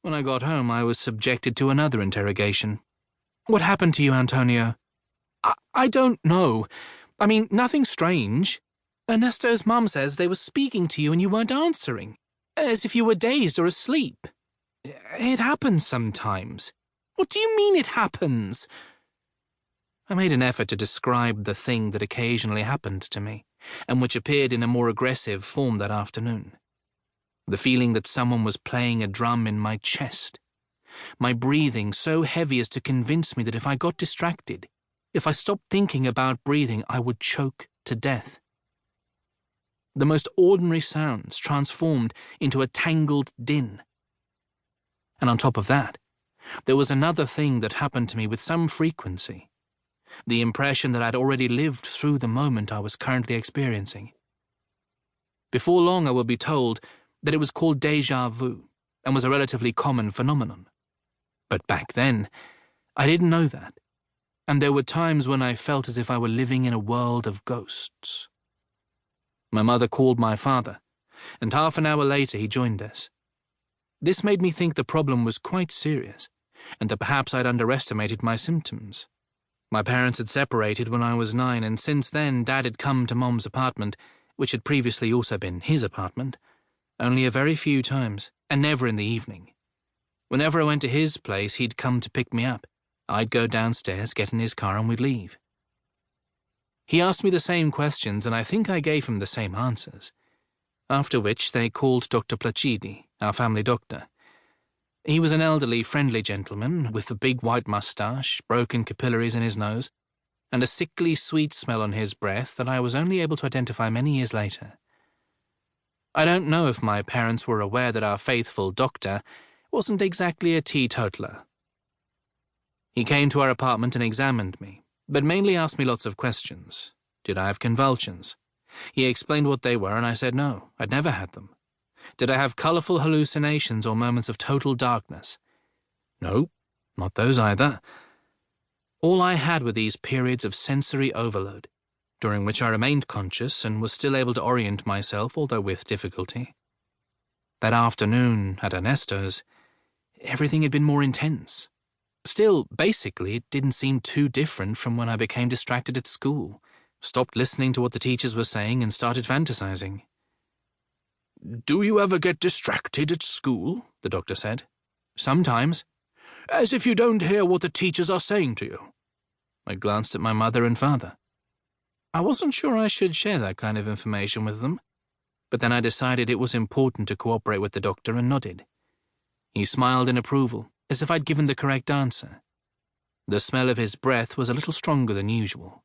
When I got home, I was subjected to another interrogation. "What happened to you, Antonio?" I don't know. I mean, nothing strange. Ernesto's mum says they were speaking to you and you weren't answering, as if you were dazed or asleep. It happens sometimes." "What do you mean it happens?" I made an effort to describe the thing that occasionally happened to me, and which appeared in a more aggressive form that afternoon. The feeling that someone was playing a drum in my chest. My breathing so heavy as to convince me that if I got distracted, if I stopped thinking about breathing, I would choke to death. The most ordinary sounds transformed into a tangled din. And on top of that, there was another thing that happened to me with some frequency. The impression that I'd already lived through the moment I was currently experiencing. Before long I would be told that it was called déjà vu and was a relatively common phenomenon. But back then, I didn't know that, and there were times when I felt as if I were living in a world of ghosts. My mother called my father, and half an hour later he joined us. This made me think the problem was quite serious, and that perhaps I'd underestimated my symptoms. My parents had separated when I was 9, and since then Dad had come to Mom's apartment, which had previously also been his apartment, only a very few times, and never in the evening. Whenever I went to his place, he'd come to pick me up. I'd go downstairs, get in his car, and we'd leave. He asked me the same questions, and I think I gave him the same answers, after which they called Dr. Placidi, our family doctor. He was an elderly, friendly gentleman with a big white moustache, broken capillaries in his nose, and a sickly sweet smell on his breath that I was only able to identify many years later. I don't know if my parents were aware that our faithful doctor wasn't exactly a teetotaler. He came to our apartment and examined me, but mainly asked me lots of questions. Did I have convulsions? He explained what they were, and I said no, I'd never had them. Did I have colourful hallucinations or moments of total darkness? No, not those either. All I had were these periods of sensory overload, during which I remained conscious and was still able to orient myself, although with difficulty. That afternoon at Ernesto's, everything had been more intense. Still, basically, it didn't seem too different from when I became distracted at school, stopped listening to what the teachers were saying and started fantasizing. "Do you ever get distracted at school?" the doctor said. "Sometimes. As if you don't hear what the teachers are saying to you." I glanced at my mother and father. I wasn't sure I should share that kind of information with them, but then I decided it was important to cooperate with the doctor and nodded. He smiled in approval, as if I'd given the correct answer. The smell of his breath was a little stronger than usual.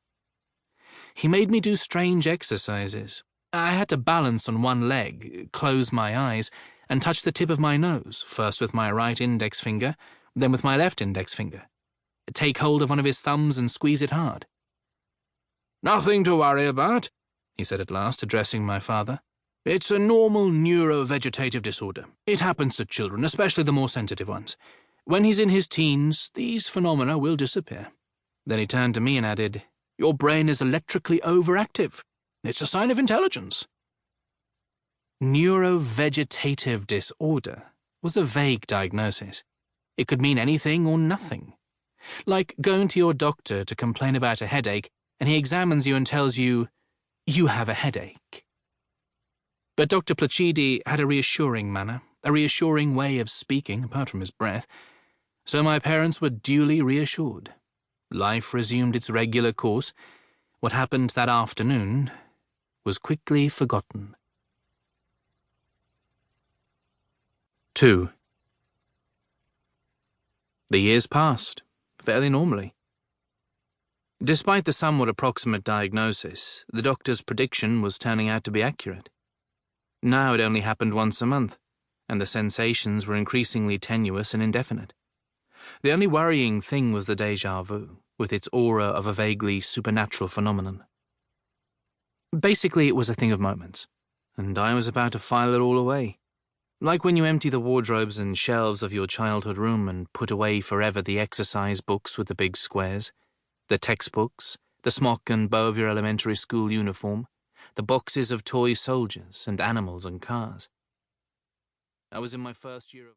He made me do strange exercises. I had to balance on one leg, close my eyes, and touch the tip of my nose, first with my right index finger, then with my left index finger. Take hold of one of his thumbs and squeeze it hard. "Nothing to worry about," he said at last, addressing my father. "It's a normal neurovegetative disorder. It happens to children, especially the more sensitive ones. When he's in his teens, these phenomena will disappear." Then he turned to me and added, "Your brain is electrically overactive. It's a sign of intelligence." Neurovegetative disorder was a vague diagnosis. It could mean anything or nothing. Like going to your doctor to complain about a headache, and he examines you and tells you, "You have a headache." But Dr. Placidi had a reassuring manner, a reassuring way of speaking, apart from his breath, so my parents were duly reassured. Life resumed its regular course. What happened that afternoon was quickly forgotten. 2. The years passed, fairly normally. Despite the somewhat approximate diagnosis, the doctor's prediction was turning out to be accurate. Now it only happened once a month, and the sensations were increasingly tenuous and indefinite. The only worrying thing was the déjà vu, with its aura of a vaguely supernatural phenomenon. Basically, it was a thing of moments, and I was about to file it all away. Like when you empty the wardrobes and shelves of your childhood room and put away forever the exercise books with the big squares, the textbooks, the smock and bow of your elementary school uniform, the boxes of toy soldiers and animals and cars. I was in my first year of